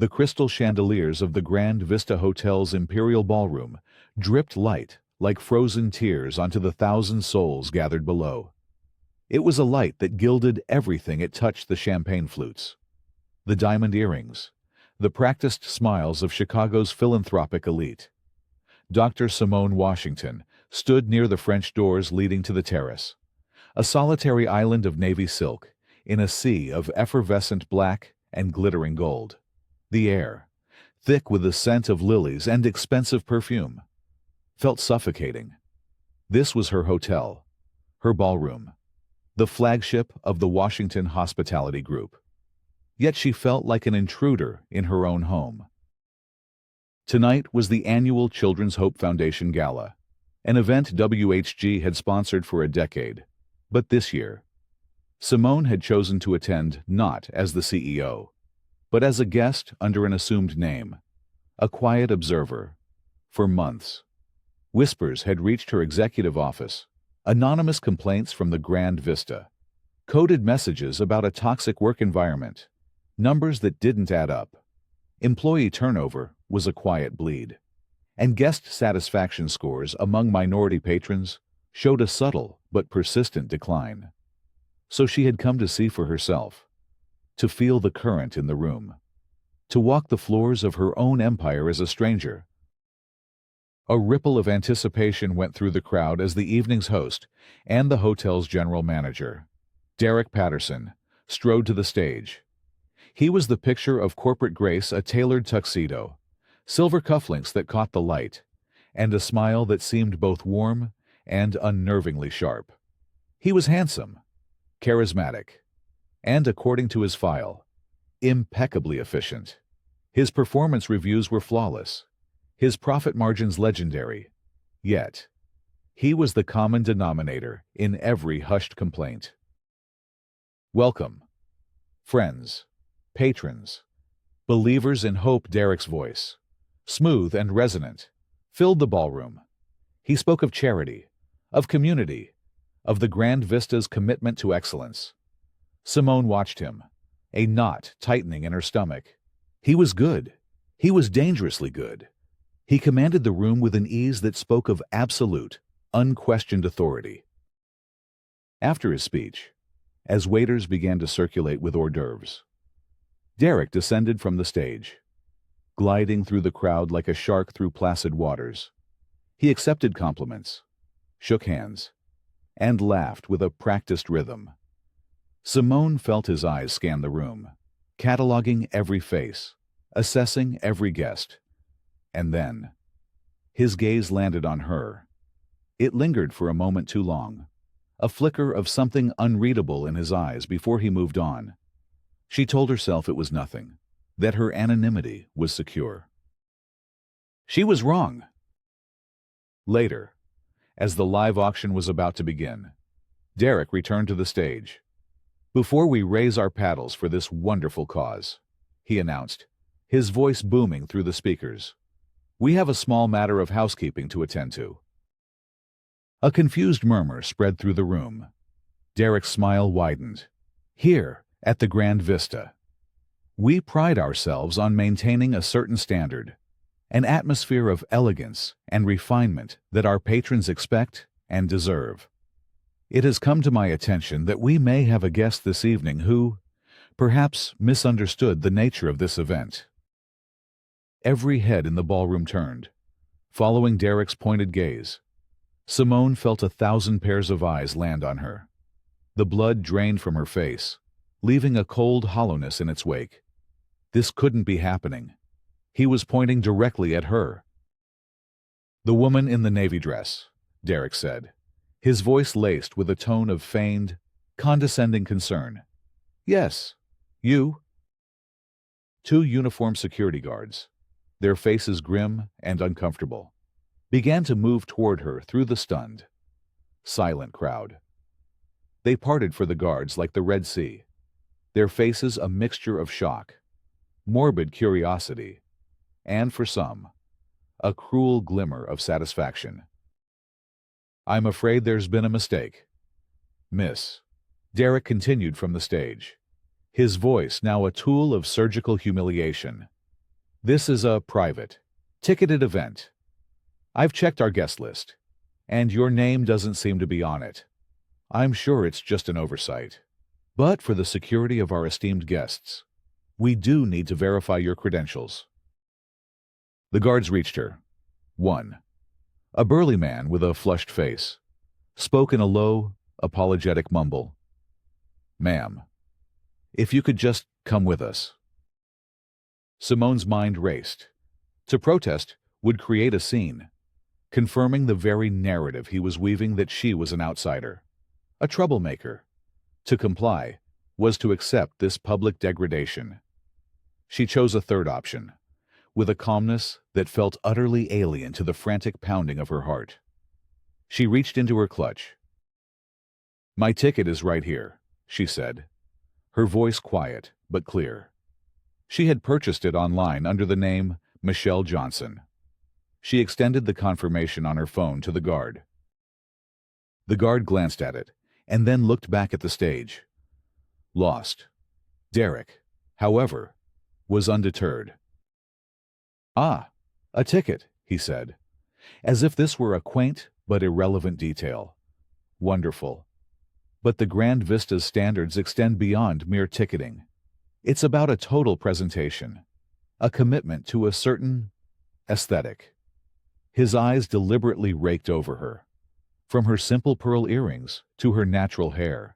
The crystal chandeliers of the Grand Vista Hotel's Imperial Ballroom dripped light like frozen tears onto the thousand souls gathered below. It was a light that gilded everything it touched: the champagne flutes, the diamond earrings, the practiced smiles of Chicago's philanthropic elite. Dr. Simone Washington stood near the French doors leading to the terrace, a solitary island of navy silk in a sea of effervescent black and glittering gold. The air, thick with the scent of lilies and expensive perfume, felt suffocating. This was her hotel, her ballroom, the flagship of the Washington Hospitality Group. Yet she felt like an intruder in her own home. Tonight was the annual Children's Hope Foundation Gala, an event WHG had sponsored for a decade. But this year, Simone had chosen to attend not as the CEO, but as a guest under an assumed name, a quiet observer. For months, whispers had reached her executive office, anonymous complaints from the Grand Vista, coded messages about a toxic work environment, numbers that didn't add up. Employee turnover was a quiet bleed, and guest satisfaction scores among minority patrons showed a subtle but persistent decline. So she had come to see for herself, to feel the current in the room, to walk the floors of her own empire as a stranger. A ripple of anticipation went through the crowd as the evening's host and the hotel's general manager, Derek Patterson, strode to the stage. He was the picture of corporate grace: a tailored tuxedo, silver cufflinks that caught the light, and a smile that seemed both warm and unnervingly sharp. He was handsome, charismatic, and, according to his file, impeccably efficient. His performance reviews were flawless, his profit margins legendary. Yet, he was the common denominator in every hushed complaint. "Welcome, friends, patrons, believers in hope." Derek's voice, smooth and resonant, filled the ballroom. He spoke of charity, of community, of the Grand Vista's commitment to excellence. Simone watched him, a knot tightening in her stomach. He was good. He was dangerously good. He commanded the room with an ease that spoke of absolute, unquestioned authority. After his speech, as waiters began to circulate with hors d'oeuvres, Derek descended from the stage, gliding through the crowd like a shark through placid waters. He accepted compliments, shook hands, and laughed with a practiced rhythm. Simone felt his eyes scan the room, cataloging every face, assessing every guest. And then, his gaze landed on her. It lingered for a moment too long, a flicker of something unreadable in his eyes before he moved on. She told herself it was nothing, that her anonymity was secure. She was wrong. Later, as the live auction was about to begin, Derek returned to the stage. "Before we raise our paddles for this wonderful cause," he announced, his voice booming through the speakers, "we have a small matter of housekeeping to attend to." A confused murmur spread through the room. Derek's smile widened. "Here, at the Grand Vista, we pride ourselves on maintaining a certain standard, an atmosphere of elegance and refinement that our patrons expect and deserve. It has come to my attention that we may have a guest this evening who, perhaps, misunderstood the nature of this event." Every head in the ballroom turned, following Derek's pointed gaze. Simone felt 1,000 pairs of eyes land on her. The blood drained from her face, leaving a cold hollowness in its wake. This couldn't be happening. He was pointing directly at her. "The woman in the navy dress," Derek said, his voice laced with a tone of feigned, condescending concern. "Yes, you." Two uniformed security guards, their faces grim and uncomfortable, began to move toward her through the stunned, silent crowd. They parted for the guards like the Red Sea, their faces a mixture of shock, morbid curiosity, and, for some, a cruel glimmer of satisfaction. "I'm afraid there's been a mistake, Miss," Derek continued from the stage, his voice now a tool of surgical humiliation. This is a private, ticketed event. I've checked our guest list, and your name doesn't seem to be on it. I'm sure it's just an oversight. But for the security of our esteemed guests, we do need to verify your credentials. The guards reached her. 1. A burly man with a flushed face spoke in a low, apologetic mumble. Ma'am, if you could just come with us. Simone's mind raced. To protest would create a scene, confirming the very narrative he was weaving that she was an outsider, a troublemaker. To comply was to accept this public degradation. She chose a third option, with a calmness that felt utterly alien to the frantic pounding of her heart. She reached into her clutch. My ticket is right here, she said, her voice quiet but clear. She had purchased it online under the name Michelle Johnson. She extended the confirmation on her phone to the guard. The guard glanced at it and then looked back at the stage. Lost. Derek, however, was undeterred. Ah, a ticket, he said, as if this were a quaint but irrelevant detail. Wonderful. But the Grand Vista's standards extend beyond mere ticketing. It's about a total presentation, a commitment to a certain aesthetic. His eyes deliberately raked over her, from her simple pearl earrings to her natural hair,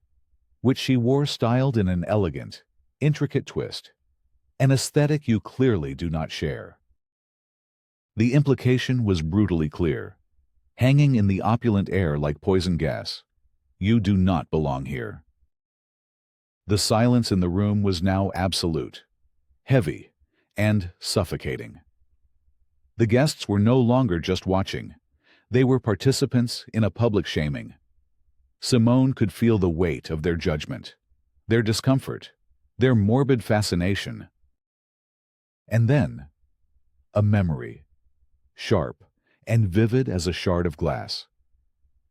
which she wore styled in an elegant, intricate twist, an aesthetic you clearly do not share. The implication was brutally clear, hanging in the opulent air like poison gas. You do not belong here. The silence in the room was now absolute, heavy, and suffocating. The guests were no longer just watching. They were participants in a public shaming. Simone could feel the weight of their judgment, their discomfort, their morbid fascination. And then, a memory, sharp and vivid as a shard of glass,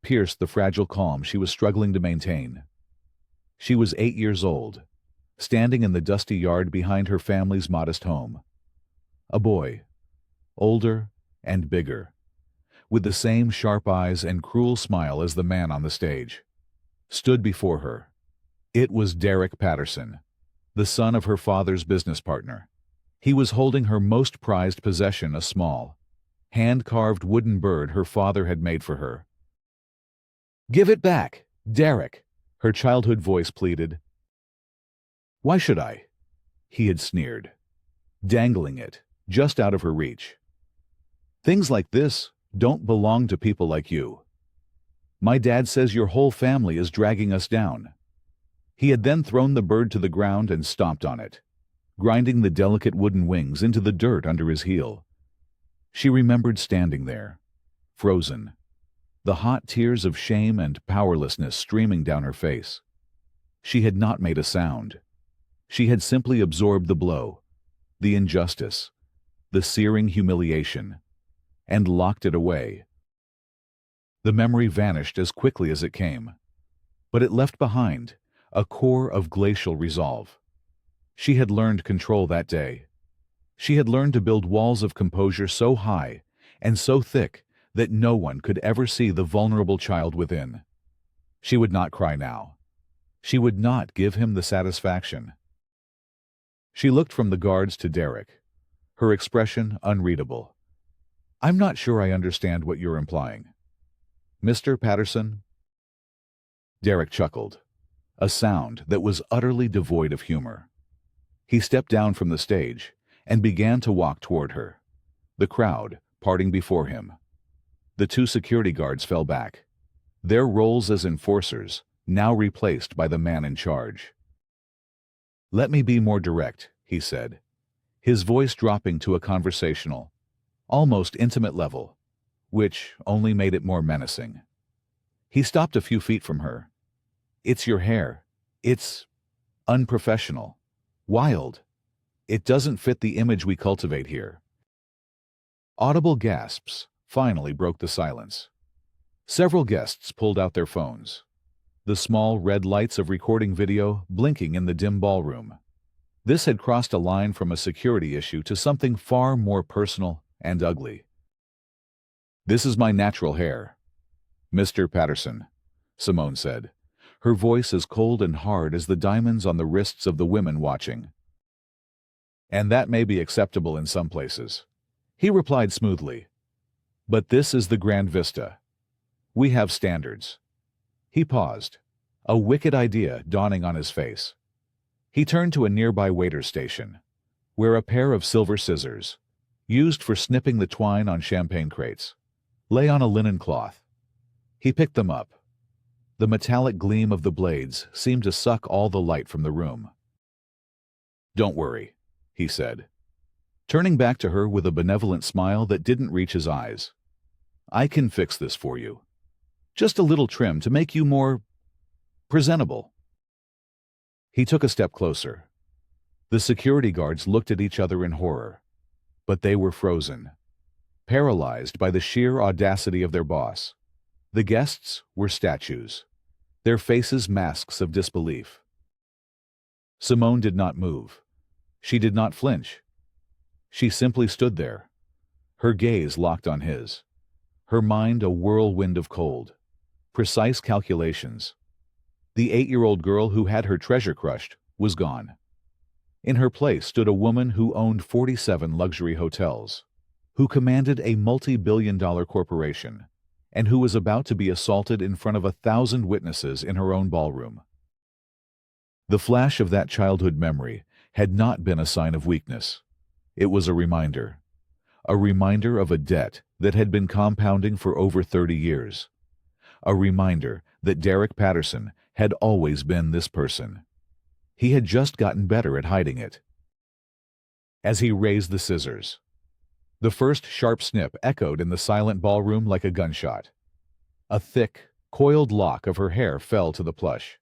pierced the fragile calm she was struggling to maintain. She was 8 years old, standing in the dusty yard behind her family's modest home. A boy, older and bigger, with the same sharp eyes and cruel smile as the man on the stage, stood before her. It was Derek Patterson, the son of her father's business partner. He was holding her most prized possession, a small, hand-carved wooden bird her father had made for her. "Give it back, Derek," her childhood voice pleaded. "Why should I?" he had sneered, dangling it just out of her reach. "Things like this don't belong to people like you. My dad says your whole family is dragging us down." He had then thrown the bird to the ground and stomped on it, grinding the delicate wooden wings into the dirt under his heel. She remembered standing there, frozen, the hot tears of shame and powerlessness streaming down her face. She had not made a sound. She had simply absorbed the blow, the injustice, the searing humiliation, and locked it away. The memory vanished as quickly as it came, but it left behind a core of glacial resolve. She had learned control that day. She had learned to build walls of composure so high and so thick that no one could ever see the vulnerable child within. She would not cry now. She would not give him the satisfaction. She looked from the guards to Derek, her expression unreadable. "I'm not sure I understand what you're implying. Mr. Patterson?" Derek chuckled, a sound that was utterly devoid of humor. He stepped down from the stage and began to walk toward her, the crowd parting before him. The two security guards fell back, their roles as enforcers now replaced by the man in charge. "Let me be more direct," he said, his voice dropping to a conversational, almost intimate level, which only made it more menacing. He stopped a few feet from her. "It's your hair. It's unprofessional, wild. It doesn't fit the image we cultivate here." Audible gasps finally broke the silence. Several guests pulled out their phones, the small red lights of recording video blinking in the dim ballroom. This had crossed a line from a security issue to something far more personal and ugly. "This is my natural hair, Mr. Patterson," Simone said, her voice as cold and hard as the diamonds on the wrists of the women watching. "And that may be acceptable in some places," he replied smoothly. "But this is the Grand Vista. We have standards." He paused, a wicked idea dawning on his face. He turned to a nearby waiter's station, where a pair of silver scissors, used for snipping the twine on champagne crates, lay on a linen cloth. He picked them up. The metallic gleam of the blades seemed to suck all the light from the room. "Don't worry," he said, turning back to her with a benevolent smile that didn't reach his eyes. "I can fix this for you. Just a little trim to make you more presentable." He took a step closer. The security guards looked at each other in horror, but they were frozen, paralyzed by the sheer audacity of their boss. The guests were statues, their faces masks of disbelief. Simone did not move. She did not flinch. She simply stood there, her gaze locked on his, her mind a whirlwind of cold, precise calculations. The 8-year-old girl who had her treasure crushed was gone. In her place stood a woman who owned 47 luxury hotels, who commanded a multi-billion-dollar corporation, and who was about to be assaulted in front of 1,000 witnesses in her own ballroom. The flash of that childhood memory had not been a sign of weakness. It was a reminder of a debt that had been compounding for over 30 years. A reminder that Derek Patterson had always been this person. He had just gotten better at hiding it. As he raised the scissors, the first sharp snip echoed in the silent ballroom like a gunshot. A thick, coiled lock of her hair fell to the plush,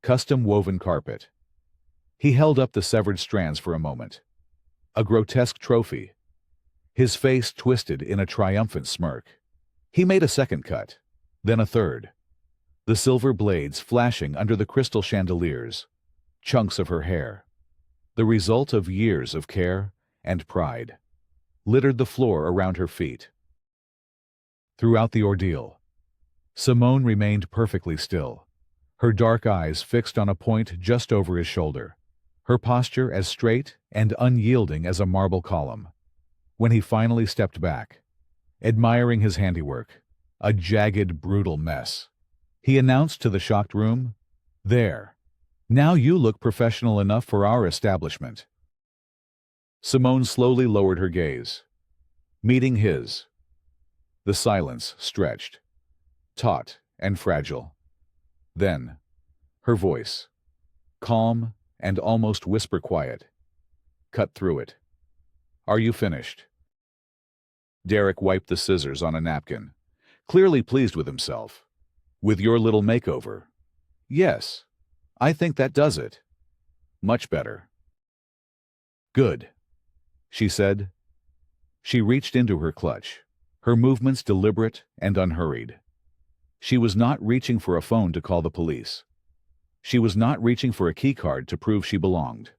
custom-woven carpet. He held up the severed strands for a moment. A grotesque trophy. His face twisted in a triumphant smirk. He made a second cut, then a third. The silver blades flashing under the crystal chandeliers, chunks of her hair, the result of years of care and pride, littered the floor around her feet. Throughout the ordeal, Simone remained perfectly still, her dark eyes fixed on a point just over his shoulder, her posture as straight and unyielding as a marble column. When he finally stepped back, admiring his handiwork, a jagged, brutal mess, he announced to the shocked room, "There. Now you look professional enough for our establishment." Simone slowly lowered her gaze, meeting his. The silence stretched, taut and fragile. Then, her voice, calm and almost whisper quiet, cut through it. "Are you finished?" Derek wiped the scissors on a napkin, clearly pleased with himself. "With your little makeover?" "Yes. I think that does it." "Much better." "Good," she said. She reached into her clutch, her movements deliberate and unhurried. She was not reaching for a phone to call the police. She was not reaching for a keycard to prove she belonged.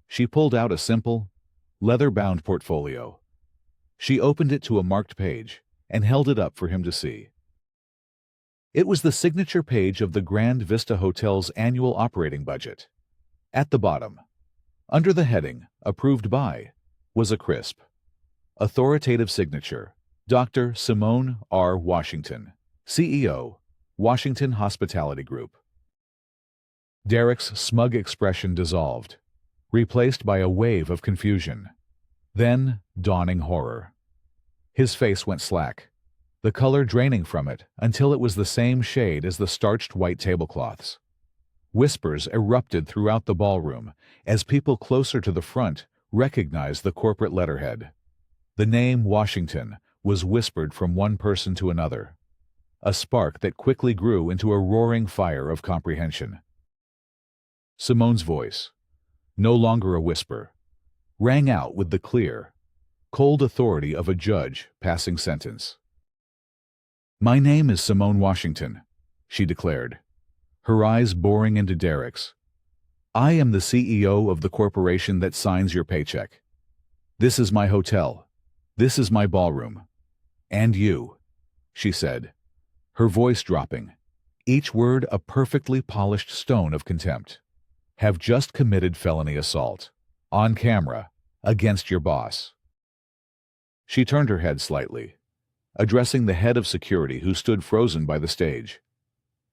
She pulled out a simple, leather-bound portfolio. She opened it to a marked page and held it up for him to see. It was the signature page of the Grand Vista Hotel's annual operating budget. At the bottom, under the heading, "Approved by," was a crisp, authoritative signature, Dr. Simone R. Washington, CEO, Washington Hospitality Group. Derek's smug expression dissolved, replaced by a wave of confusion, then dawning horror. His face went slack, the color draining from it until it was the same shade as the starched white tablecloths. Whispers erupted throughout the ballroom as people closer to the front recognized the corporate letterhead. The name Washington was whispered from one person to another, a spark that quickly grew into a roaring fire of comprehension. Simone's voice, no longer a whisper, rang out with the clear, cold authority of a judge passing sentence. "My name is Simone Washington," she declared, her eyes boring into Derek's. I am the CEO of the corporation that signs your paycheck. This is my hotel. This is my ballroom. And you, she said, her voice dropping, each word a perfectly polished stone of contempt, have just committed felony assault, on camera, against your boss. She turned her head slightly, addressing the head of security who stood frozen by the stage.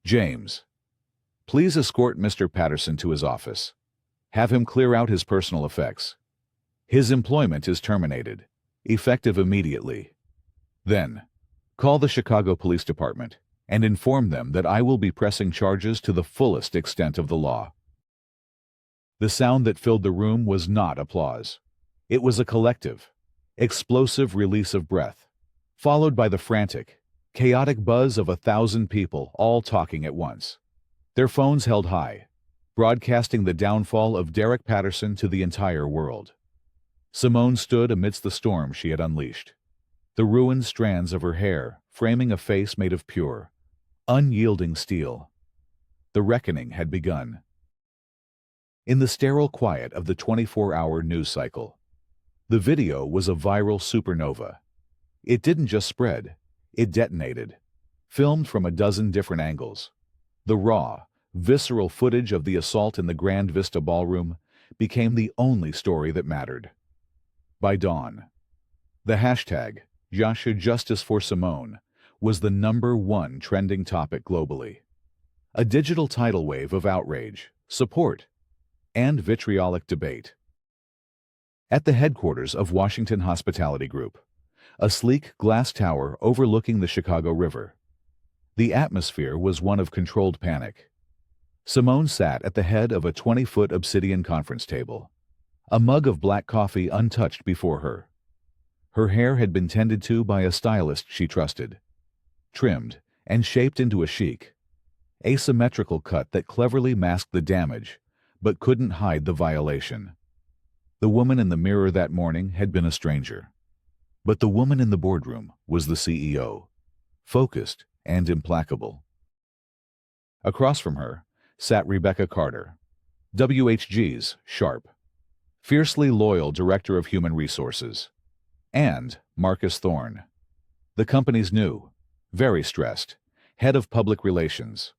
James, please escort Mr. Patterson to his office. Have him clear out his personal effects. His employment is terminated, effective immediately. Then, call the Chicago Police Department and inform them that I will be pressing charges to the fullest extent of the law. The sound that filled the room was not applause. It was a collective, explosive release of breath, followed by the frantic, chaotic buzz of 1,000 people all talking at once, their phones held high, broadcasting the downfall of Derek Patterson to the entire world. Simone stood amidst the storm she had unleashed, the ruined strands of her hair framing a face made of pure, unyielding steel. The reckoning had begun. In the sterile quiet of the 24-hour news cycle, the video was a viral supernova. It didn't just spread, it detonated, filmed from a dozen different angles. The raw, visceral footage of the assault in the Grand Vista Ballroom became the only story that mattered. By dawn, the hashtag #Justice for Simone was the #1 trending topic globally. A digital tidal wave of outrage, support, and vitriolic debate. At the headquarters of Washington Hospitality Group, a sleek glass tower overlooking the Chicago River, the atmosphere was one of controlled panic. Simone sat at the head of a 20-foot obsidian conference table, a mug of black coffee untouched before her. Her hair had been tended to by a stylist she trusted, trimmed and shaped into a chic, asymmetrical cut that cleverly masked the damage but couldn't hide the violation. The woman in the mirror that morning had been a stranger. But the woman in the boardroom was the CEO, focused and implacable. Across from her sat Rebecca Carter, WHG's sharp, fiercely loyal Director of Human Resources, and Marcus Thorne, the company's new, very stressed, Head of Public Relations.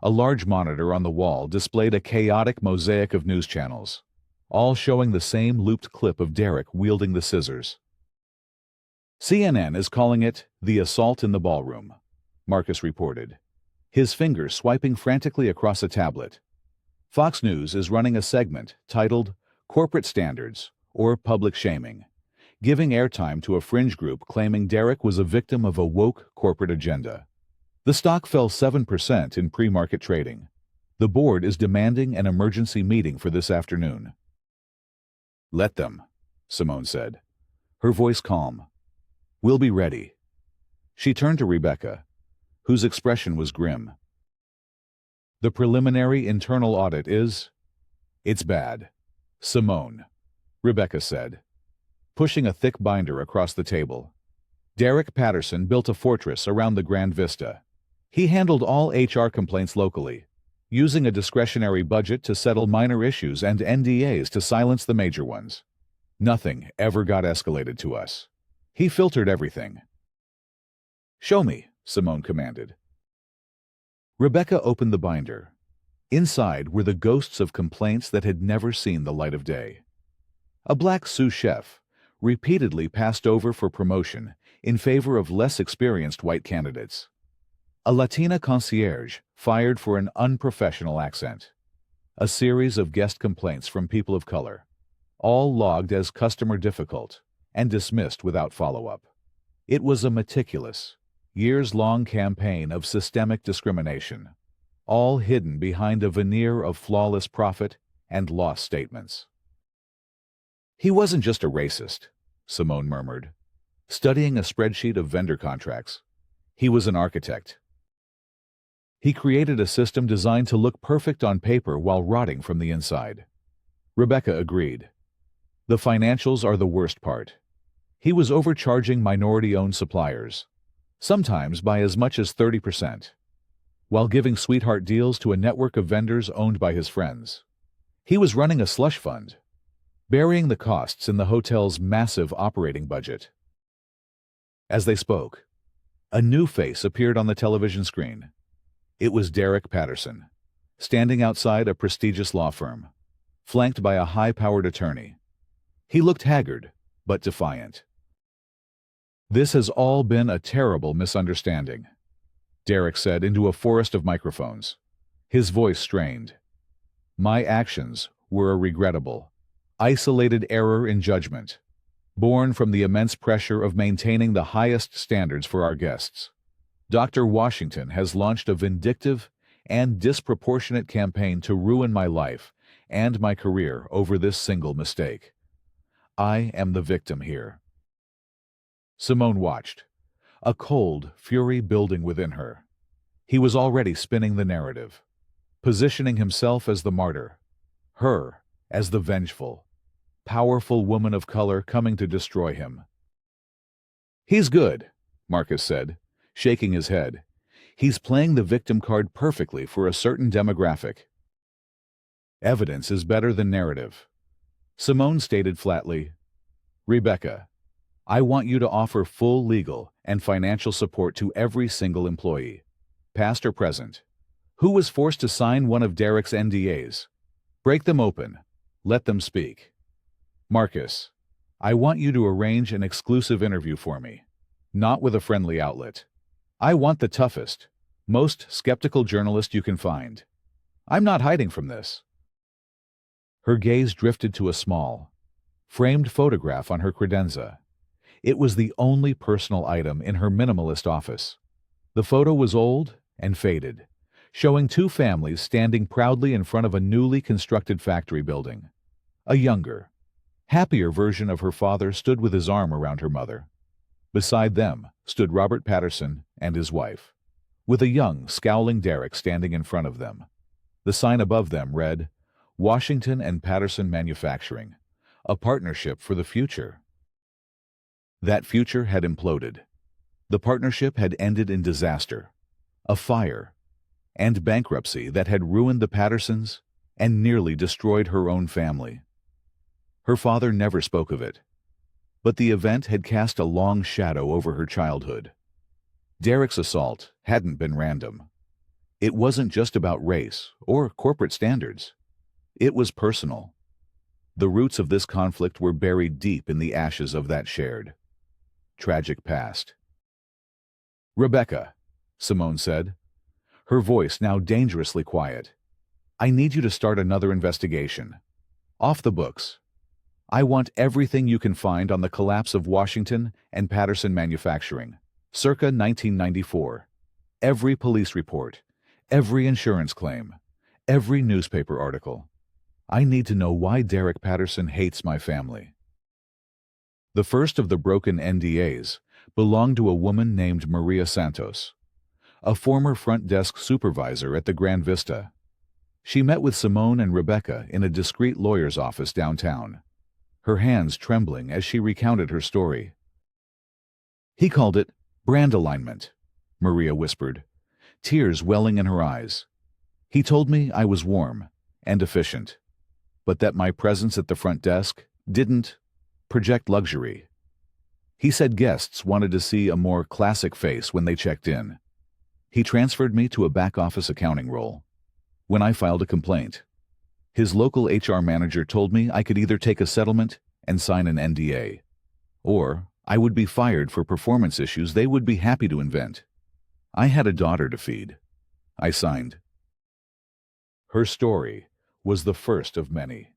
A large monitor on the wall displayed a chaotic mosaic of news channels, all showing the same looped clip of Derek wielding the scissors. CNN is calling it the assault in the ballroom, Marcus reported, his fingers swiping frantically across a tablet. Fox News is running a segment titled Corporate Standards, or Public Shaming, giving airtime to a fringe group claiming Derek was a victim of a woke corporate agenda. The stock fell 7% in pre-market trading. The board is demanding an emergency meeting for this afternoon. Let them, Simone said, her voice calm. We'll be ready. She turned to Rebecca, whose expression was grim. The preliminary internal audit is... It's bad, Simone, Rebecca said, pushing a thick binder across the table. Derek Patterson built a fortress around the Grand Vista. He handled all HR complaints locally, using a discretionary budget to settle minor issues and NDAs to silence the major ones. Nothing ever got escalated to us. He filtered everything. Show me, Simone commanded. Rebecca opened the binder. Inside were the ghosts of complaints that had never seen the light of day. A black sous chef, repeatedly passed over for promotion in favor of less experienced white candidates. A Latina concierge fired for an unprofessional accent. A series of guest complaints from people of color, all logged as customer difficult and dismissed without follow-up. It was a meticulous, years-long campaign of systemic discrimination, all hidden behind a veneer of flawless profit and loss statements. He wasn't just a racist, Simone murmured, studying a spreadsheet of vendor contracts. He was an architect. He created a system designed to look perfect on paper while rotting from the inside. Rebecca agreed. The financials are the worst part. He was overcharging minority-owned suppliers, sometimes by as much as 30%, while giving sweetheart deals to a network of vendors owned by his friends. He was running a slush fund, burying the costs in the hotel's massive operating budget. As they spoke, a new face appeared on the television screen. It was Derek Patterson, standing outside a prestigious law firm, flanked by a high-powered attorney. He looked haggard, but defiant. "This has all been a terrible misunderstanding," Derek said into a forest of microphones, his voice strained. "My actions were a regrettable, isolated error in judgment, born from the immense pressure of maintaining the highest standards for our guests. Dr. Washington has launched a vindictive and disproportionate campaign to ruin my life and my career over this single mistake. I am the victim here." Simone watched, a cold fury building within her. He was already spinning the narrative, positioning himself as the martyr, her as the vengeful, powerful woman of color coming to destroy him. "He's good," Marcus said, shaking his head. "He's playing the victim card perfectly for a certain demographic." "Evidence is better than narrative," Simone stated flatly. "Rebecca, I want you to offer full legal and financial support to every single employee, past or present, who was forced to sign one of Derek's NDAs. Break them open. Let them speak. Marcus, I want you to arrange an exclusive interview for me, not with a friendly outlet. I want the toughest, most skeptical journalist you can find. I'm not hiding from this." Her gaze drifted to a small, framed photograph on her credenza. It was the only personal item in her minimalist office. The photo was old and faded, showing two families standing proudly in front of a newly constructed factory building. A younger, happier version of her father stood with his arm around her mother. Beside them stood Robert Patterson and his wife, with a young, scowling Derek standing in front of them. The sign above them read, "Washington and Patterson Manufacturing, a partnership for the future." That future had imploded. The partnership had ended in disaster, a fire, and bankruptcy that had ruined the Pattersons and nearly destroyed her own family. Her father never spoke of it, but the event had cast a long shadow over her childhood. Derek's assault hadn't been random. It wasn't just about race or corporate standards. It was personal. The roots of this conflict were buried deep in the ashes of that shared, tragic past. "Rebecca," Simone said, her voice now dangerously quiet, "I need you to start another investigation. Off the books. I want everything you can find on the collapse of Washington and Patterson Manufacturing, circa 1994. Every police report, every insurance claim, every newspaper article. I need to know why Derek Patterson hates my family." The first of the broken NDAs belonged to a woman named Maria Santos, a former front desk supervisor at the Grand Vista. She met with Simone and Rebecca in a discreet lawyer's office downtown, her hands trembling as she recounted her story. "He called it brand alignment," Maria whispered, tears welling in her eyes. "He told me I was warm and efficient, but that my presence at the front desk didn't project luxury. He said guests wanted to see a more classic face when they checked in. He transferred me to a back-office accounting role. When I filed a complaint, his local HR manager told me I could either take a settlement and sign an NDA, or I would be fired for performance issues they would be happy to invent. I had a daughter to feed. I signed." Her story was the first of many.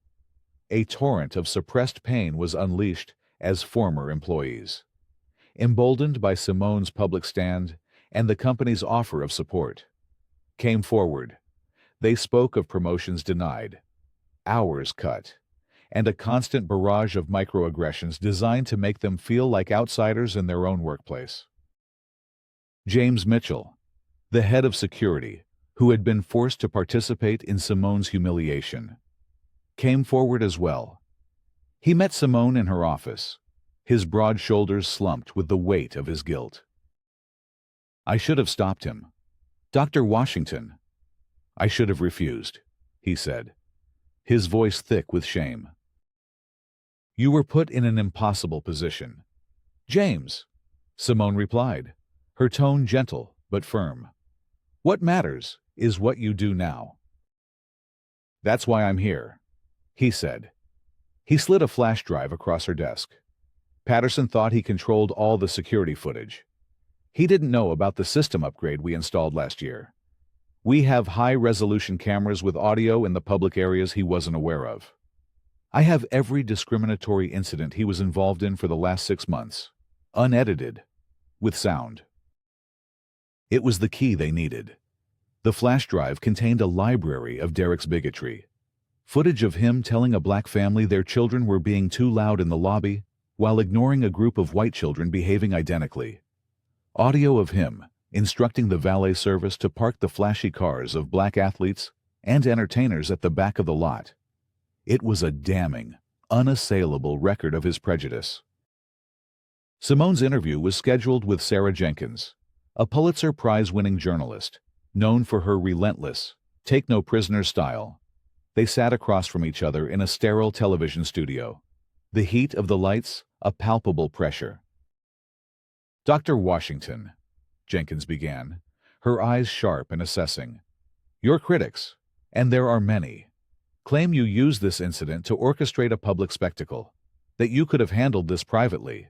A torrent of suppressed pain was unleashed as former employees, emboldened by Simone's public stand and the company's offer of support, came forward. They spoke of promotions denied, hours cut, and a constant barrage of microaggressions designed to make them feel like outsiders in their own workplace. James Mitchell, the head of security, who had been forced to participate in Simone's humiliation, came forward as well. He met Simone in her office, his broad shoulders slumped with the weight of his guilt. "I should have stopped him. Dr. Washington. I should have refused," he said. his voice thick with shame. "You were put in an impossible position." "James," Simone replied, her tone gentle but firm. "What matters is what you do now." "That's why I'm here," he said. He slid a flash drive across her desk. Patterson thought he controlled all the security footage. He didn't know about the system upgrade we installed last year. We have high-resolution cameras with audio in the public areas he wasn't aware of. I have every discriminatory incident he was involved in for the last 6 months, unedited, with sound. It was the key they needed. The flash drive contained a library of Derek's bigotry. Footage of him telling a black family their children were being too loud in the lobby while ignoring a group of white children behaving identically. Audio of him instructing the valet service to park the flashy cars of black athletes and entertainers at the back of the lot. It was a damning, unassailable record of his prejudice. Simone's interview was scheduled with Sarah Jenkins, a Pulitzer Prize-winning journalist, known for her relentless, take-no-prisoners style. They sat across from each other in a sterile television studio. The heat of the lights, a palpable pressure. "Dr. Washington," Jenkins began, her eyes sharp and assessing. "Your critics, and there are many, claim you used this incident to orchestrate a public spectacle, that you could have handled this privately.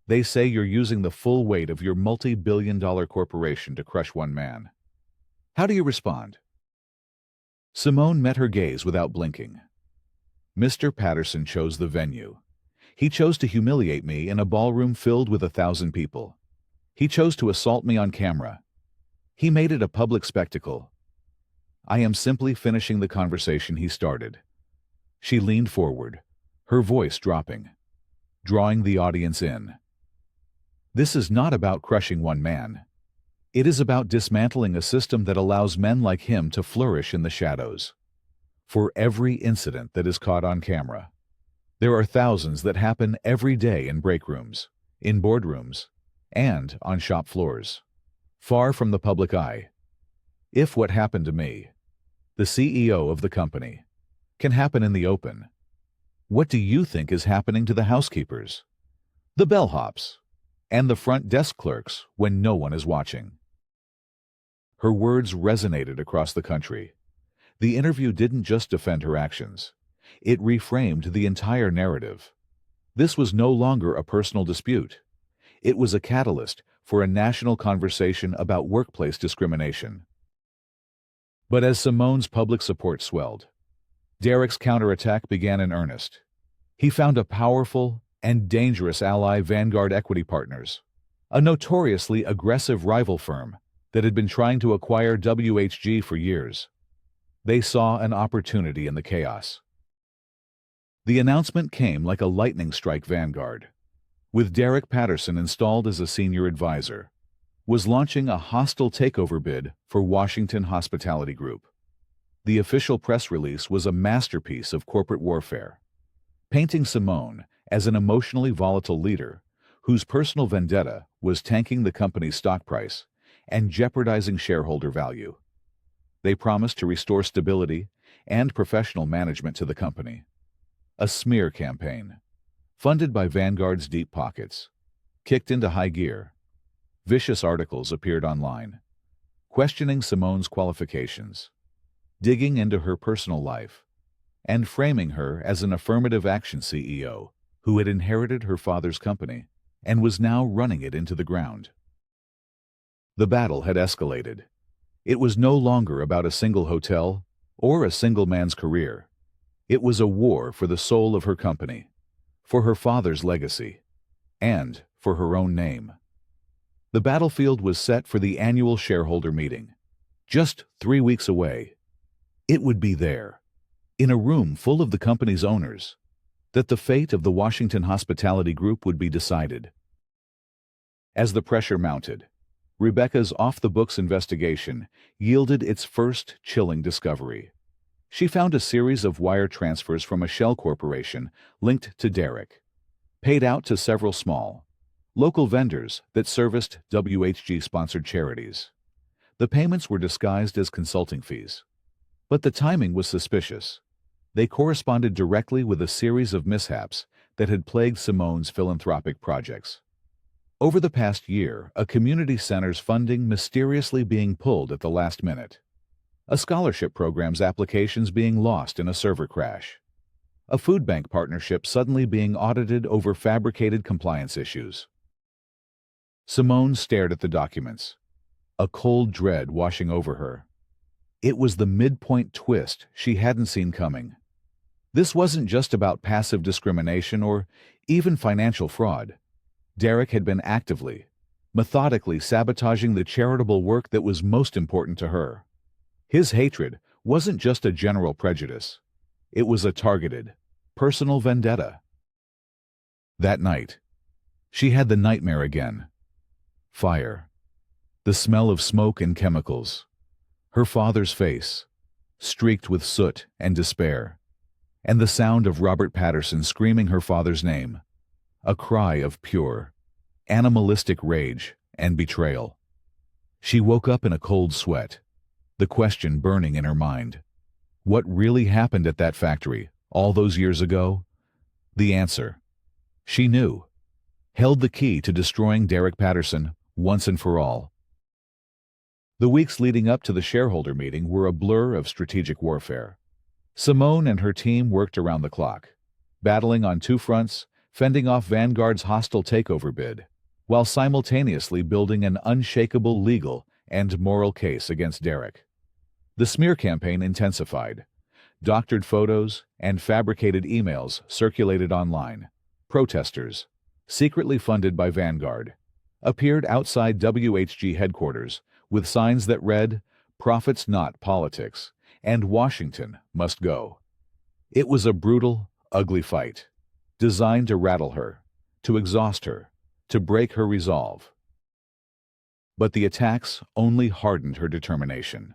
They say you're using the full weight of your multi-billion-dollar corporation to crush one man. How do you respond?" Simone met her gaze without blinking. "Mr. Patterson chose the venue. He chose to humiliate me in a ballroom filled with 1,000 people. He chose to assault me on camera. He made it a public spectacle. I am simply finishing the conversation he started." She leaned forward, her voice dropping, drawing the audience in. "This is not about crushing one man. It is about dismantling a system that allows men like him to flourish in the shadows. For every incident that is caught on camera, there are thousands that happen every day in break rooms, in boardrooms, and on shop floors, far from the public eye. If what happened to me, the CEO of the company, can happen in the open, what do you think is happening to the housekeepers, the bellhops, and the front desk clerks when no one is watching?" Her words resonated across the country. The interview didn't just defend her actions. It reframed the entire narrative. This was no longer a personal dispute. It was a catalyst for a national conversation about workplace discrimination. But as Simone's public support swelled, Derek's counterattack began in earnest. He found a powerful and dangerous ally, Vanguard Equity Partners, a notoriously aggressive rival firm that had been trying to acquire WHG for years. They saw an opportunity in the chaos. The announcement came like a lightning strike. Vanguard, with Derek Patterson installed as a senior advisor, was launching a hostile takeover bid for Washington Hospitality Group. The official press release was a masterpiece of corporate warfare, painting Simone as an emotionally volatile leader whose personal vendetta was tanking the company's stock price and jeopardizing shareholder value. They promised to restore stability and professional management to the company. A smear campaign, funded by Vanguard's deep pockets, kicked into high gear. Vicious articles appeared online, questioning Simone's qualifications, digging into her personal life, and framing her as an affirmative action CEO who had inherited her father's company and was now running it into the ground. The battle had escalated. It was no longer about a single hotel or a single man's career. It was a war for the soul of her company, for her father's legacy, and for her own name. The battlefield was set for the annual shareholder meeting, just 3 weeks away. It would be there, in a room full of the company's owners, that the fate of the Washington Hospitality Group would be decided. As the pressure mounted, Rebecca's off-the-books investigation yielded its first chilling discovery. She found a series of wire transfers from a shell corporation linked to Derek, paid out to several small, local vendors that serviced WHG-sponsored charities. The payments were disguised as consulting fees. But the timing was suspicious. They corresponded directly with a series of mishaps that had plagued Simone's philanthropic projects. Over the past year, a community center's funding mysteriously being pulled at the last minute. A scholarship program's applications being lost in a server crash. A food bank partnership suddenly being audited over fabricated compliance issues. Simone stared at the documents, a cold dread washing over her. It was the midpoint twist she hadn't seen coming. This wasn't just about passive discrimination or even financial fraud. Derek had been actively, methodically sabotaging the charitable work that was most important to her. His hatred wasn't just a general prejudice. It was a targeted, personal vendetta. That night, she had the nightmare again. Fire. The smell of smoke and chemicals. Her father's face, streaked with soot and despair. And the sound of Robert Patterson screaming her father's name. A cry of pure, animalistic rage and betrayal. She woke up in a cold sweat, the question burning in her mind. What really happened at that factory all those years ago? The answer. She knew. Held the key to destroying Derek Patterson once and for all. The weeks leading up to the shareholder meeting were a blur of strategic warfare. Simone and her team worked around the clock, battling on two fronts, fending off Vanguard's hostile takeover bid, while simultaneously building an unshakable legal and moral case against Derek. The smear campaign intensified. Doctored photos and fabricated emails circulated online. Protesters, secretly funded by Vanguard, appeared outside WHG headquarters with signs that read, "Profits not politics," and "Washington must go." It was a brutal, ugly fight, designed to rattle her, to exhaust her, to break her resolve. But the attacks only hardened her determination.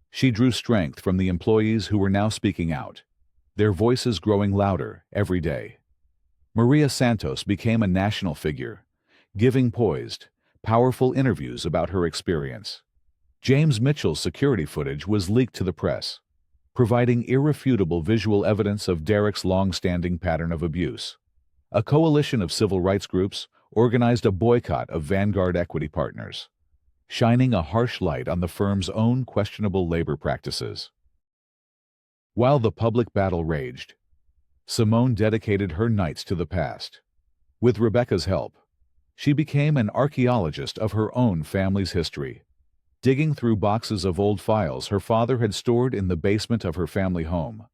She drew strength from the employees who were now speaking out, their voices growing louder every day. Maria Santos became a national figure, giving poised, powerful interviews about her experience. James Mitchell's security footage was leaked to the press, providing irrefutable visual evidence of Derek's long-standing pattern of abuse. A coalition of civil rights groups organized a boycott of Vanguard equity partners, shining a harsh light on the firm's own questionable labor practices. While the public battle raged, Simone dedicated her nights to the past. With Rebecca's help, she became an archaeologist of her own family's history, digging through boxes of old files her father had stored in the basement of her family home.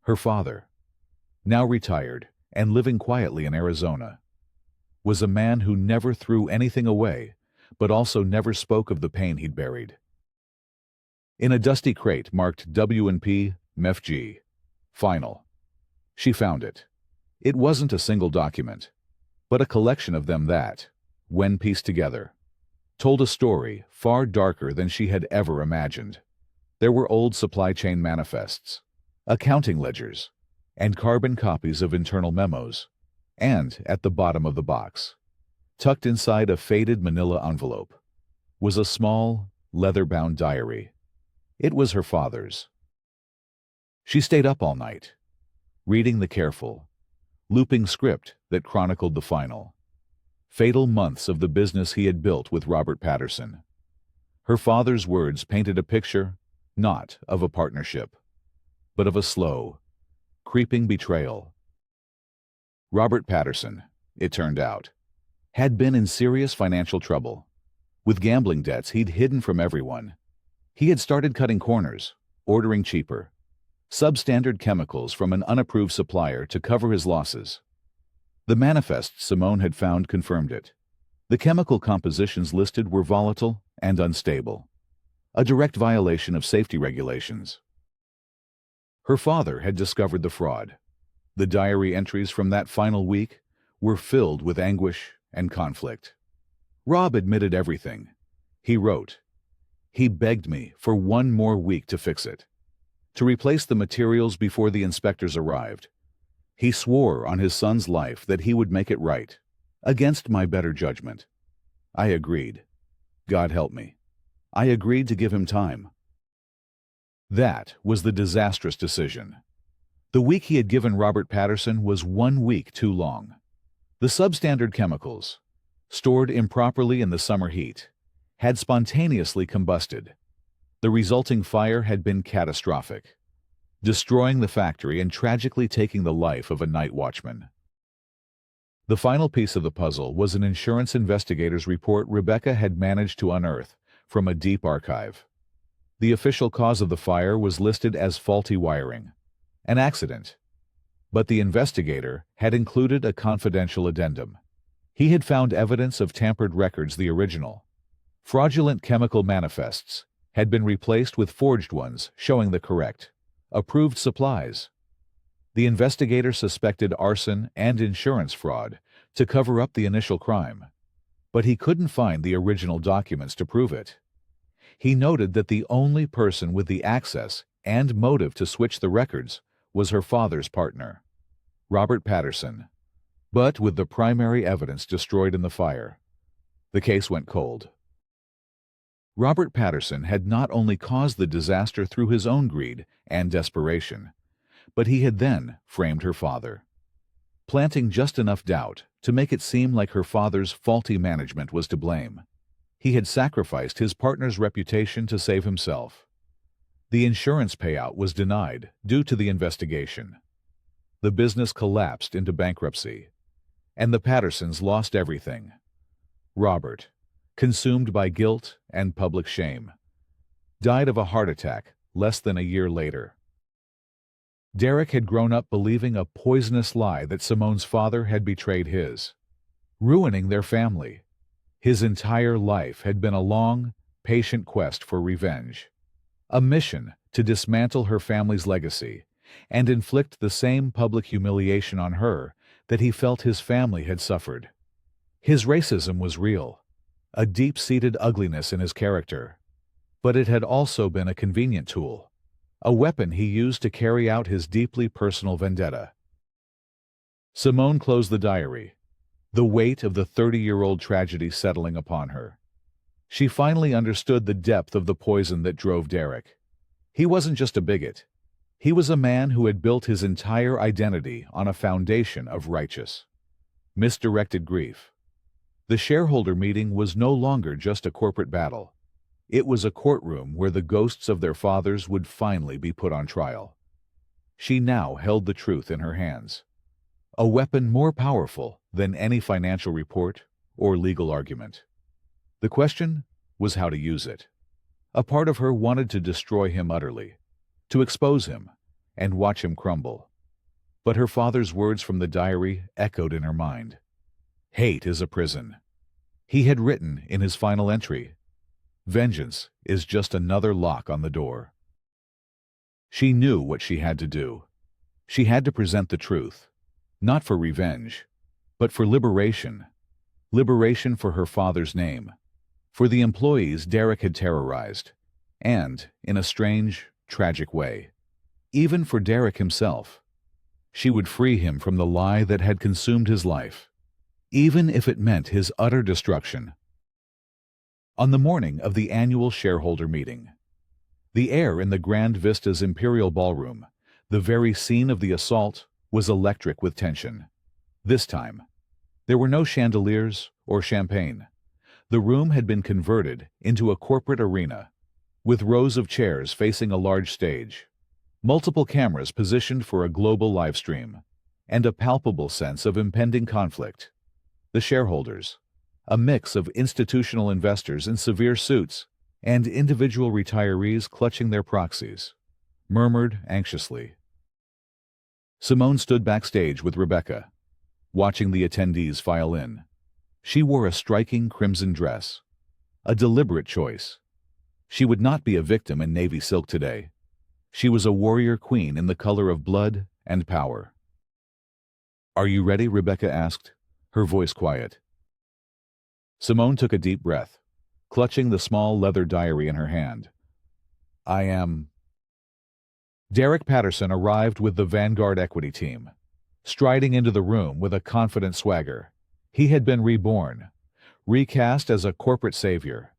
Her father, now retired and living quietly in Arizona, was a man who never threw anything away, but also never spoke of the pain he'd buried. In a dusty crate marked W&P MEFG, Final, she found it. It wasn't a single document, but a collection of them that, when pieced together, told a story far darker than she had ever imagined. There were old supply chain manifests, accounting ledgers, and carbon copies of internal memos, and at the bottom of the box, tucked inside a faded manila envelope, was a small, leather-bound diary. It was her father's. She stayed up all night, reading the careful, looping script that chronicled the final, fatal months of the business he had built with Robert Patterson. Her father's words painted a picture, not of a partnership, but of a slow, creeping betrayal. Robert Patterson, it turned out, had been in serious financial trouble. With gambling debts he'd hidden from everyone, he had started cutting corners, ordering cheaper, substandard chemicals from an unapproved supplier to cover his losses. The manifest Simone had found confirmed it. The chemical compositions listed were volatile and unstable, a direct violation of safety regulations. Her father had discovered the fraud. The diary entries from that final week were filled with anguish and conflict. Rob admitted everything. He wrote, "He begged me for one more week to fix it, to replace the materials before the inspectors arrived. He swore on his son's life that he would make it right, against my better judgment. I agreed. God help me. I agreed to give him time." That was the disastrous decision. The week he had given Robert Patterson was 1 week too long. The substandard chemicals, stored improperly in the summer heat, had spontaneously combusted. The resulting fire had been catastrophic, destroying the factory and tragically taking the life of a night watchman. The final piece of the puzzle was an insurance investigator's report Rebecca had managed to unearth from a deep archive. The official cause of the fire was listed as faulty wiring, an accident. But the investigator had included a confidential addendum. He had found evidence of tampered records. The original, fraudulent chemical manifests had been replaced with forged ones showing the correct, approved supplies. The investigator suspected arson and insurance fraud to cover up the initial crime, but he couldn't find the original documents to prove it. He noted that the only person with the access and motive to switch the records was her father's partner, Robert Patterson. But with the primary evidence destroyed in the fire, the case went cold. Robert Patterson had not only caused the disaster through his own greed and desperation, but he had then framed her father, planting just enough doubt to make it seem like her father's faulty management was to blame. He had sacrificed his partner's reputation to save himself. The insurance payout was denied due to the investigation. The business collapsed into bankruptcy, and the Pattersons lost everything. Robert, consumed by guilt and public shame, died of a heart attack less than a year later. Derek had grown up believing a poisonous lie that Simone's father had betrayed his, ruining their family. His entire life had been a long, patient quest for revenge, a mission to dismantle her family's legacy and inflict the same public humiliation on her that he felt his family had suffered. His racism was real, a deep-seated ugliness in his character, but it had also been a convenient tool, a weapon he used to carry out his deeply personal vendetta. Simone closed the diary, the weight of the 30-year-old tragedy settling upon her. She finally understood the depth of the poison that drove Derek. He wasn't just a bigot. He was a man who had built his entire identity on a foundation of righteous, misdirected grief. The shareholder meeting was no longer just a corporate battle. It was a courtroom where the ghosts of their fathers would finally be put on trial. She now held the truth in her hands, a weapon more powerful than any financial report or legal argument. The question was how to use it. A part of her wanted to destroy him utterly, to expose him and watch him crumble. But her father's words from the diary echoed in her mind. Hate is a prison. He had written in his final entry, vengeance is just another lock on the door. She knew what she had to do. She had to present the truth, not for revenge, but for liberation. Liberation for her father's name, for the employees Derek had terrorized, and, in a strange, tragic way, even for Derek himself. She would free him from the lie that had consumed his life, even if it meant his utter destruction. On the morning of the annual shareholder meeting, the air in the Grand Vista's Imperial Ballroom, the very scene of the assault, was electric with tension. This time, there were no chandeliers or champagne. The room had been converted into a corporate arena, with rows of chairs facing a large stage, multiple cameras positioned for a global livestream, and a palpable sense of impending conflict. The shareholders, a mix of institutional investors in severe suits and individual retirees clutching their proxies, murmured anxiously. Simone stood backstage with Rebecca, watching the attendees file in. She wore a striking crimson dress, a deliberate choice. She would not be a victim in navy silk today. She was a warrior queen in the color of blood and power. "Are you ready?" Rebecca asked, her voice quiet. Simone took a deep breath, clutching the small leather diary in her hand. "I am." Derek Patterson arrived with the Vanguard equity team, striding into the room with a confident swagger. He had been reborn, recast as a corporate savior.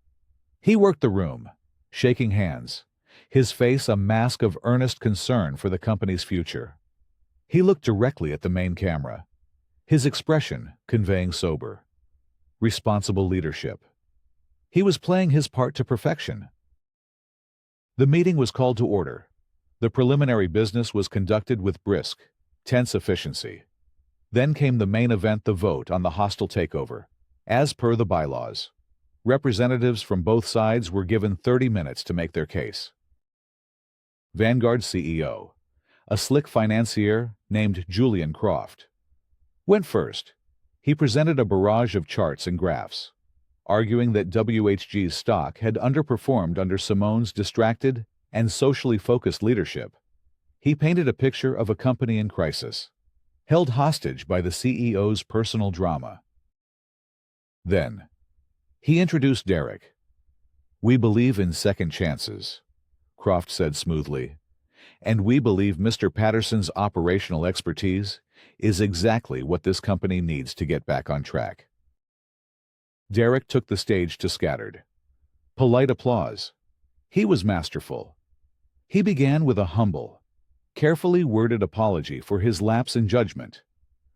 He worked the room, shaking hands, his face a mask of earnest concern for the company's future. He looked directly at the main camera, his expression conveying sober, responsible leadership. He was playing his part to perfection. The meeting was called to order. The preliminary business was conducted with brisk, tense efficiency. Then came the main event, the vote on the hostile takeover. As per the bylaws, representatives from both sides were given 30 minutes to make their case. Vanguard CEO, a slick financier named Julian Croft, went first. He presented a barrage of charts and graphs, arguing that WHG's stock had underperformed under Simone's distracted and socially focused leadership. He painted a picture of a company in crisis, held hostage by the CEO's personal drama. Then, he introduced Derek. "We believe in second chances," Croft said smoothly, "and we believe Mr. Patterson's operational expertise is exactly what this company needs to get back on track." Derek took the stage to scattered, polite applause. He was masterful. He began with a humble, carefully worded apology for his lapse in judgment,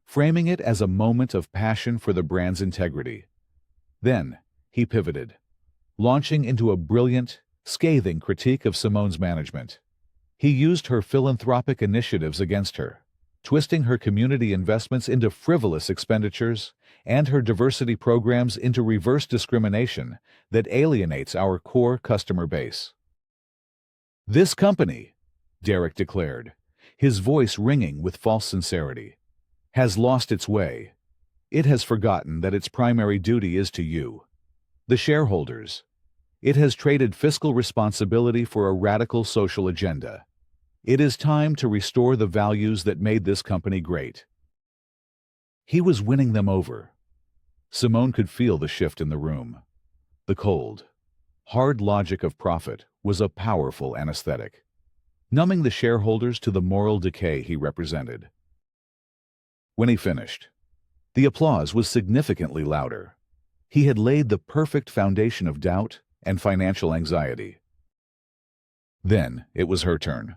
framing it as a moment of passion for the brand's integrity. Then, he pivoted, launching into a brilliant, scathing critique of Simone's management. He used her philanthropic initiatives against her, twisting her community investments into frivolous expenditures and her diversity programs into reverse discrimination that alienates our core customer base. "This company," Derek declared, his voice ringing with false sincerity, "has lost its way. It has forgotten that its primary duty is to you, the shareholders. It has traded fiscal responsibility for a radical social agenda. It is time to restore the values that made this company great." He was winning them over. Simone could feel the shift in the room. The cold, hard logic of profit was a powerful anesthetic, numbing the shareholders to the moral decay he represented. When he finished, the applause was significantly louder. He had laid the perfect foundation of doubt and financial anxiety. Then it was her turn.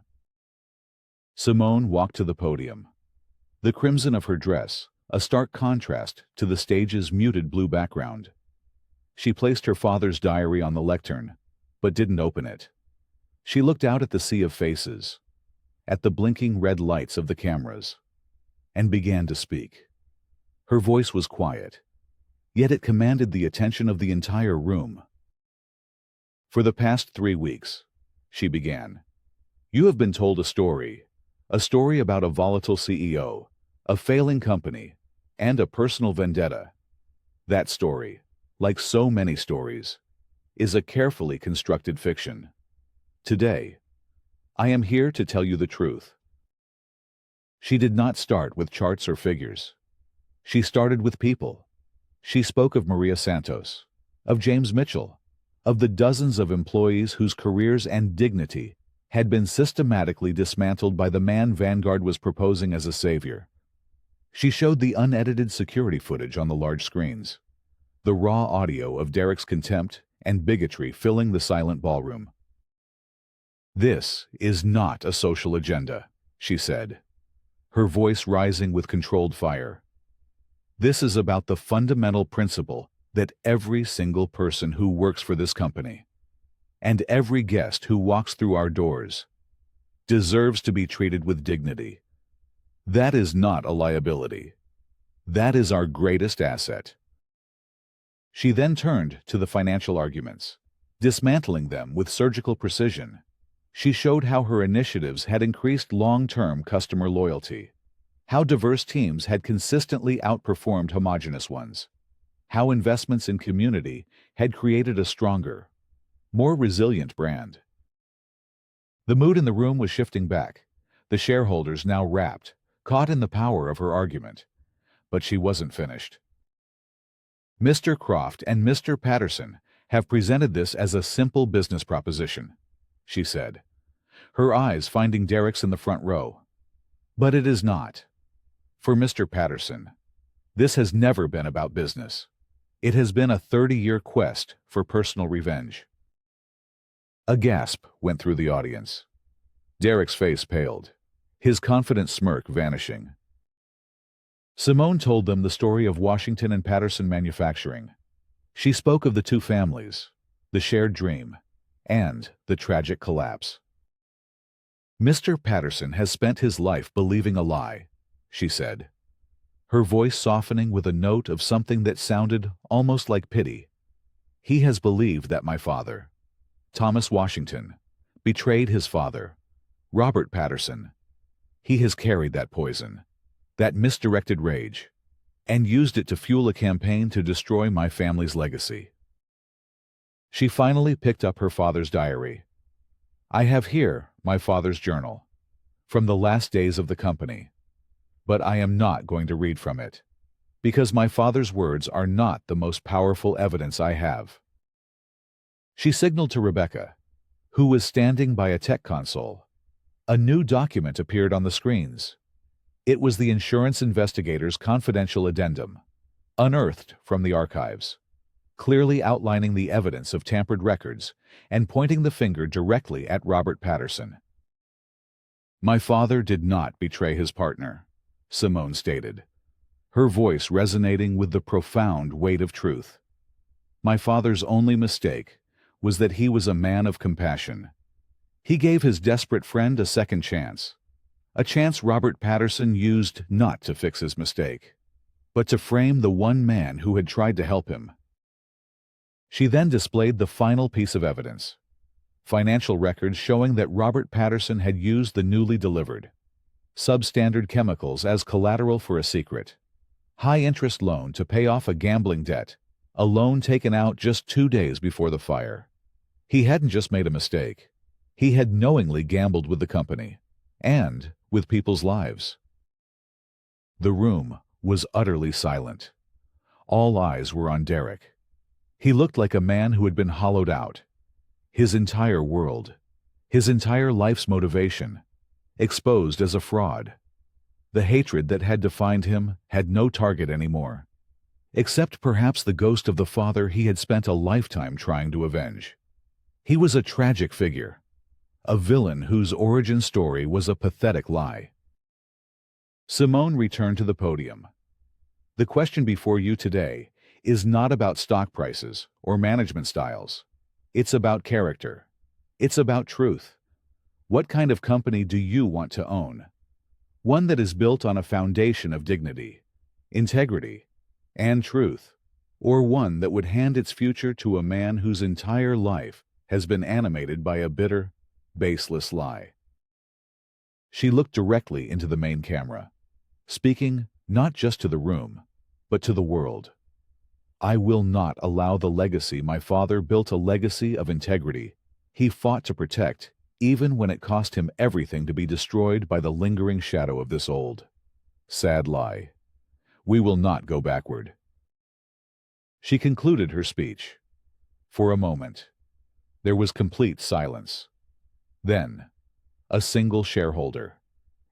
Simone walked to the podium. The crimson of her dress, a stark contrast to the stage's muted blue background. She placed her father's diary on the lectern, but didn't open it. She looked out at the sea of faces, at the blinking red lights of the cameras, and began to speak. Her voice was quiet, yet it commanded the attention of the entire room. "For the past 3 weeks," she began, "you have been told a story about a volatile CEO, a failing company, and a personal vendetta. That story, like so many stories, is a carefully constructed fiction. Today, I am here to tell you the truth." She did not start with charts or figures. She started with people. She spoke of Maria Santos, of James Mitchell, of the dozens of employees whose careers and dignity had been systematically dismantled by the man Vanguard was proposing as a savior. She showed the unedited security footage on the large screens, the raw audio of Derek's contempt and bigotry filling the silent ballroom. "This is not a social agenda," she said, her voice rising with controlled fire. "This is about the fundamental principle that every single person who works for this company, and every guest who walks through our doors, deserves to be treated with dignity. That is not a liability. That is our greatest asset." She then turned to the financial arguments, dismantling them with surgical precision. She showed how her initiatives had increased long-term customer loyalty, how diverse teams had consistently outperformed homogeneous ones, how investments in community had created a stronger, more resilient brand. The mood in the room was shifting back, the shareholders now rapt, caught in the power of her argument. But she wasn't finished. "Mr. Croft and Mr. Patterson have presented this as a simple business proposition," she said, her eyes finding Derek's in the front row. "But it is not. For Mr. Patterson, this has never been about business. It has been a 30-year quest for personal revenge." A gasp went through the audience. Derek's face paled, his confident smirk vanishing. Simone told them the story of Washington and Patterson Manufacturing. She spoke of the two families, the shared dream, and the tragic collapse. "Mr. Patterson has spent his life believing a lie," she said, her voice softening with a note of something that sounded almost like pity. "He has believed that my father, Thomas Washington, betrayed his father, Robert Patterson. He has carried that poison, that misdirected rage, and used it to fuel a campaign to destroy my family's legacy." She finally picked up her father's diary. "I have here my father's journal, from the last days of the company. But I am not going to read from it, because my father's words are not the most powerful evidence I have." She signaled to Rebecca, who was standing by a tech console. A new document appeared on the screens. It was the insurance investigator's confidential addendum, unearthed from the archives, clearly outlining the evidence of tampered records and pointing the finger directly at Robert Patterson. "My father did not betray his partner," Simone stated, her voice resonating with the profound weight of truth. "My father's only mistake was that he was a man of compassion. He gave his desperate friend a second chance, a chance Robert Patterson used not to fix his mistake, but to frame the one man who had tried to help him." She then displayed the final piece of evidence, financial records showing that Robert Patterson had used the newly delivered substandard chemicals as collateral for a secret, high-interest loan to pay off a gambling debt, a loan taken out just 2 days before the fire. He hadn't just made a mistake. He had knowingly gambled with the company, and with people's lives. The room was utterly silent. All eyes were on Derek. He looked like a man who had been hollowed out. His entire world, his entire life's motivation, exposed as a fraud. The hatred that had defined him had no target anymore, except perhaps the ghost of the father he had spent a lifetime trying to avenge. He was a tragic figure, a villain whose origin story was a pathetic lie. Simone returned to the podium. "The question before you today is not about stock prices or management styles. It's about character. It's about truth. What kind of company do you want to own? One that is built on a foundation of dignity, integrity, and truth, or one that would hand its future to a man whose entire life has been animated by a bitter, baseless lie?" She looked directly into the main camera, speaking not just to the room, but to the world. "I will not allow the legacy my father built, a legacy of integrity he fought to protect, even when it cost him everything, to be destroyed by the lingering shadow of this old, sad lie. We will not go backward." She concluded her speech. For a moment, there was complete silence. Then, a single shareholder,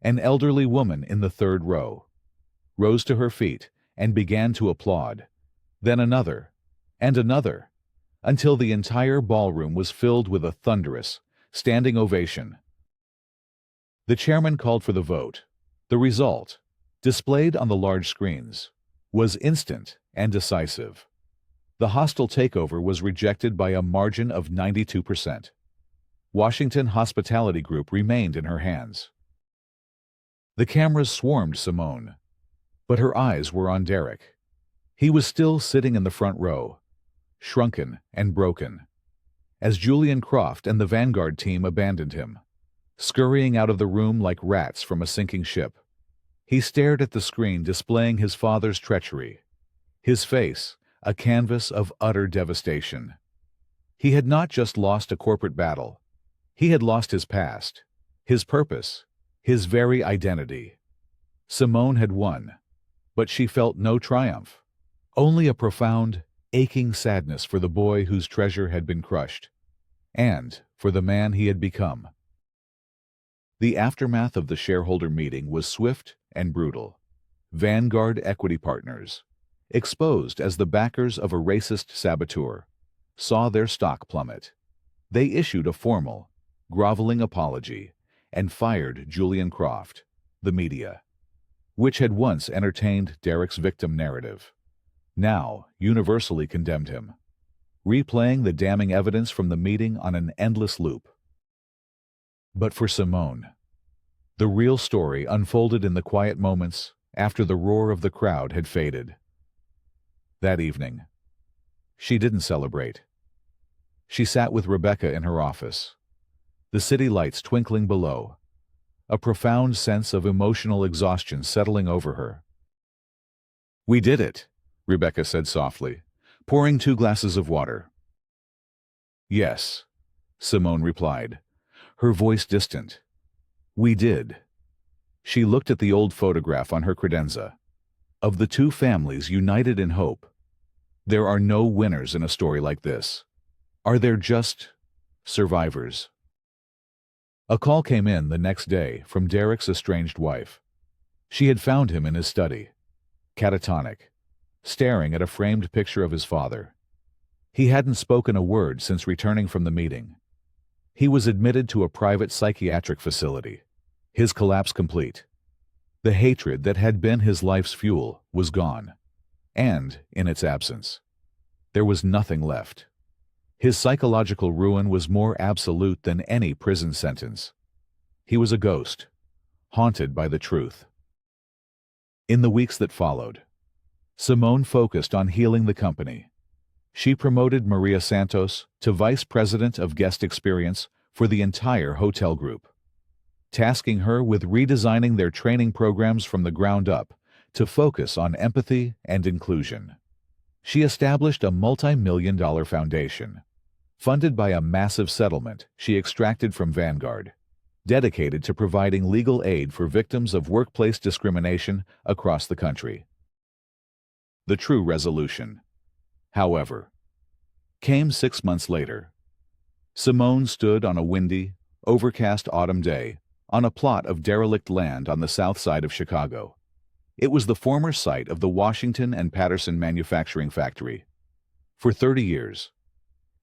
an elderly woman in the third row, rose to her feet and began to applaud. Then another, and another, until the entire ballroom was filled with a thunderous, standing ovation. The chairman called for the vote. The result, displayed on the large screens, was instant and decisive. The hostile takeover was rejected by a margin of 92%. Washington Hospitality Group remained in her hands. The cameras swarmed Simone, but her eyes were on Derek. He was still sitting in the front row, shrunken and broken, as Julian Croft and the Vanguard team abandoned him, scurrying out of the room like rats from a sinking ship. He stared at the screen displaying his father's treachery, his face a canvas of utter devastation. He had not just lost a corporate battle. He had lost his past, his purpose, his very identity. Simone had won, but she felt no triumph, only a profound, aching sadness for the boy whose treasure had been crushed, and for the man he had become. The aftermath of the shareholder meeting was swift and brutal. Vanguard Equity Partners, exposed as the backers of a racist saboteur, saw their stock plummet. They issued a formal, groveling apology and fired Julian Croft, the media, which had once entertained Derek's victim narrative, now universally condemned him, replaying the damning evidence from the meeting on an endless loop. But for Simone, the real story unfolded in the quiet moments after the roar of the crowd had faded. That evening, she didn't celebrate. She sat with Rebecca in her office, the city lights twinkling below, a profound sense of emotional exhaustion settling over her. "We did it," Rebecca said softly, pouring 2 glasses of water. "Yes," Simone replied, her voice distant. "We did." She looked at the old photograph on her credenza, of the 2 families united in hope. There are no winners in a story like this. Are there just survivors? A call came in the next day from Derek's estranged wife. She had found him in his study, catatonic, staring at a framed picture of his father. He hadn't spoken a word since returning from the meeting. He was admitted to a private psychiatric facility, his collapse complete. The hatred that had been his life's fuel was gone, and, in its absence, there was nothing left. His psychological ruin was more absolute than any prison sentence. He was a ghost, haunted by the truth. In the weeks that followed, Simone focused on healing the company. She promoted Maria Santos to Vice President of Guest Experience for the entire hotel group, tasking her with redesigning their training programs from the ground up to focus on empathy and inclusion. She established a multi-million-dollar foundation, funded by a massive settlement she extracted from Vanguard, dedicated to providing legal aid for victims of workplace discrimination across the country. The true resolution, however, came 6 months later. Simone stood on a windy, overcast autumn day on a plot of derelict land on the south side of Chicago. It was the former site of the Washington and Patterson manufacturing factory. For 30 years,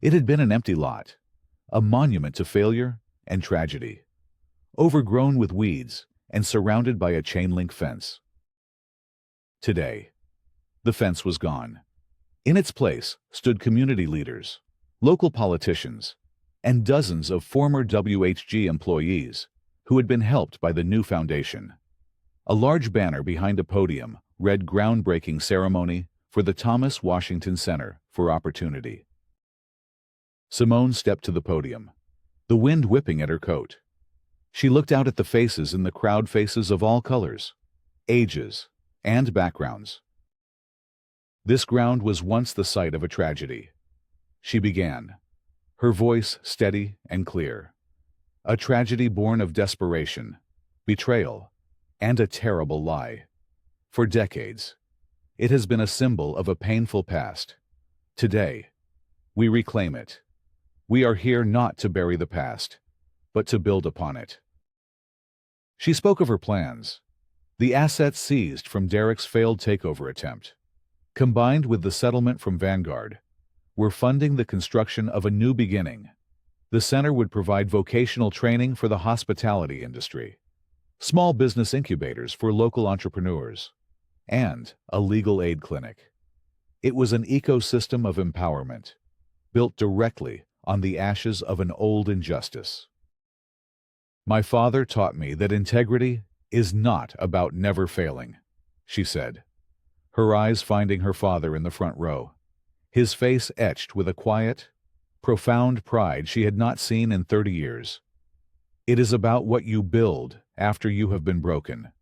it had been an empty lot, a monument to failure and tragedy, overgrown with weeds and surrounded by a chain-link fence. Today, the fence was gone. In its place stood community leaders, local politicians, and dozens of former WHG employees who had been helped by the new foundation. A large banner behind a podium read "Groundbreaking Ceremony for the Thomas Washington Center for Opportunity." Simone stepped to the podium, the wind whipping at her coat. She looked out at the faces in the crowd, faces of all colors, ages, and backgrounds. This ground was once the site of a tragedy. She began, her voice steady and clear. A tragedy born of desperation, betrayal, and a terrible lie. For decades, it has been a symbol of a painful past. Today, we reclaim it. We are here not to bury the past, but to build upon it. She spoke of her plans, the assets seized from Derek's failed takeover attempt, combined with the settlement from Vanguard, were funding the construction of a new beginning. The center would provide vocational training for the hospitality industry, small business incubators for local entrepreneurs, and a legal aid clinic. It was an ecosystem of empowerment, built directly on the ashes of an old injustice. "My father taught me that integrity is not about never failing," she said, her eyes finding her father in the front row, his face etched with a quiet, profound pride she had not seen in 30 years. "It is about what you build after you have been broken.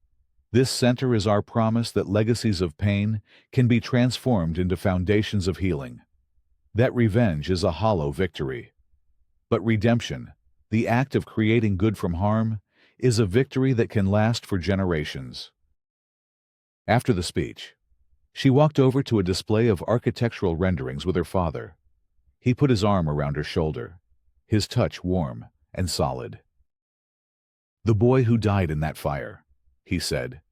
This center is our promise that legacies of pain can be transformed into foundations of healing. That revenge is a hollow victory. But redemption, the act of creating good from harm, is a victory that can last for generations." After the speech, she walked over to a display of architectural renderings with her father. He put his arm around her shoulder, his touch warm and solid. "The boy who died in that fire," he said,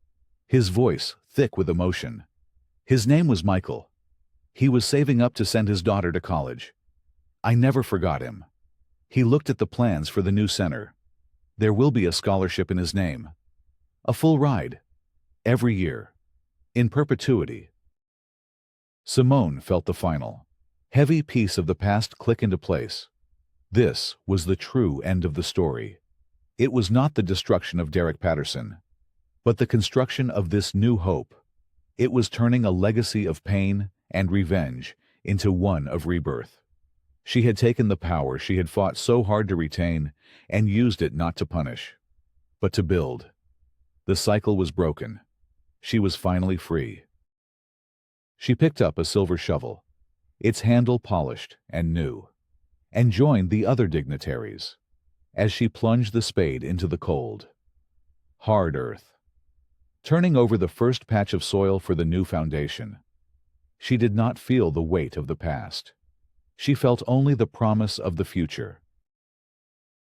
his voice thick with emotion. "His name was Michael. He was saving up to send his daughter to college. I never forgot him. He looked at the plans for the new center. There will be a scholarship in his name. A full ride. Every year. In perpetuity. Simone felt the final, heavy piece of the past click into place. This was the true end of the story. It was not the destruction of Derek Patterson, but the construction of this new hope. It was turning a legacy of pain and revenge into one of rebirth. She had taken the power she had fought so hard to retain and used it not to punish, but to build. The cycle was broken. She was finally free. She picked up a silver shovel, its handle polished and new, and joined the other dignitaries as she plunged the spade into the cold, hard earth. Turning over the first patch of soil for the new foundation, she did not feel the weight of the past. She felt only the promise of the future.